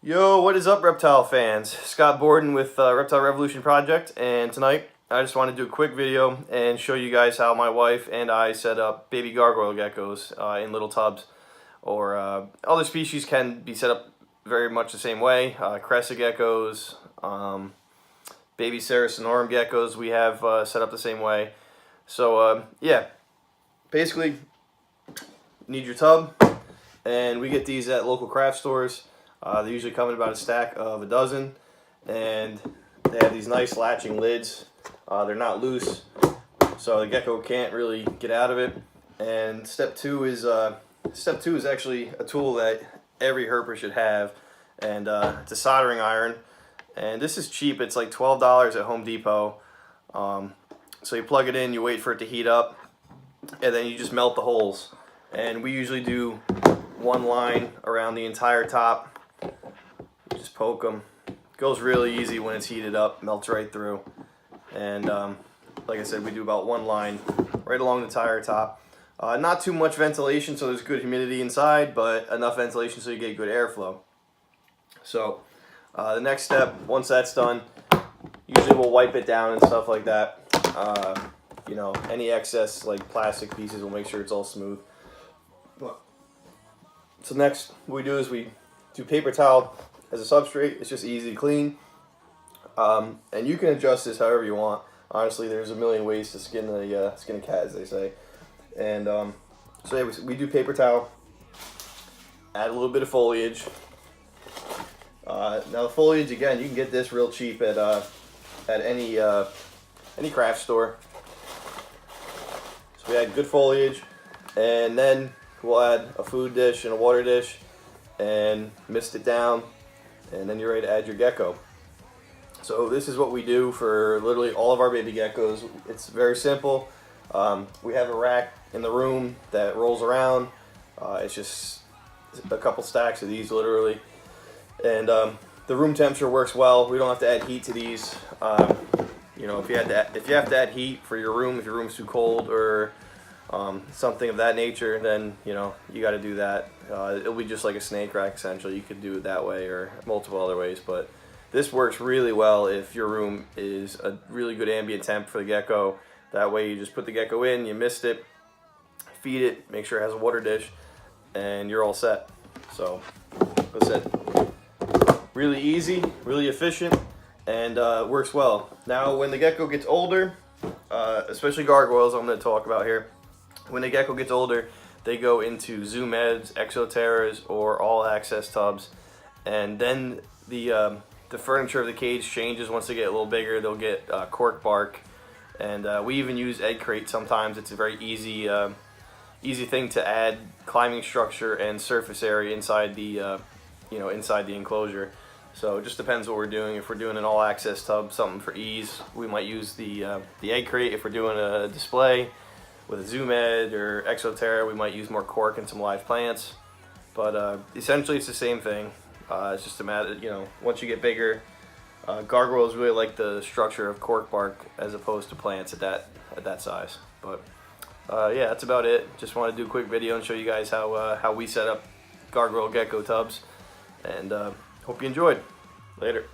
Yo, what is up, Reptile fans? Scott Borden with Reptile Revolution Project, and tonight I just want to do a quick video and show you guys how my wife and I set up baby gargoyle geckos in little tubs. Or other species can be set up very much the same way. Crescent geckos, baby Saracenorum geckos we have set up the same way. So yeah, basically you need your tub, and we get these at local craft stores. They usually come in about a stack of a dozen, and they have these nice latching lids. They're not loose, so the gecko can't really get out of it. And step two is actually a tool that every herper should have, and it's a soldering iron. And this is cheap. It's like $12 at Home Depot. So you plug it in, you wait for it to heat up, and then you just melt the holes. And we usually do one line around the entire top. You just poke them. It goes really easy when it's heated up, melts right through. And like I said, we do about one line right along the entire top. Not too much ventilation, so there's good humidity inside, but enough ventilation so you get good airflow. So the next step, once that's done, usually we'll wipe it down and stuff like that. You know, any excess like plastic pieces, we'll make sure it's all smooth. So next, what we do is we do paper towel as a substrate. It's just easy to clean. And you can adjust this however you want. Honestly, there's a million ways to skin a cat, as they say. And so yeah, we do paper towel. Add a little bit of foliage. Now the foliage, again, you can get this real cheap at any craft store. So we add good foliage, and then we'll add a food dish and a water dish and mist it down, and then you're ready to add your gecko. So this is what we do for literally all of our baby geckos. It's very simple. We have a rack in the room that rolls around. It's just a couple stacks of these literally. And the room temperature works well. We don't have to add heat to these. You know, if you have to add heat for your room, if your room's too cold or something of that nature, then you know you got to do that. It'll be just like a snake rack essentially. You could do it that way or multiple other ways, but this works really well if your room is a really good ambient temp for the gecko. That way you just put the gecko in, you mist it, feed it, make sure it has a water dish, and you're all set. So that's it. Really easy, really efficient, and works well. Now when the gecko gets older, especially gargoyles I'm going to talk about here, when the gecko gets older, they go into Zoom Eds, Exoterras, or all access tubs, and then the furniture of the cage changes. Once they get a little bigger, they'll get cork bark, and we even use egg crate sometimes. It's a very easy thing to add climbing structure and surface area inside the inside the enclosure. So it just depends what we're doing. If we're doing an all access tub, something for ease, we might use the egg crate. If we're doing a display with a Zoom Ed or Exoterra, we might use more cork and some live plants. But essentially it's the same thing. It's just a matter, you know, once you get bigger, gargoyles really like the structure of cork bark as opposed to plants at that size. But yeah, that's about it. Just want to do a quick video and show you guys how we set up gargoyle gecko tubs, and hope you enjoyed. Later.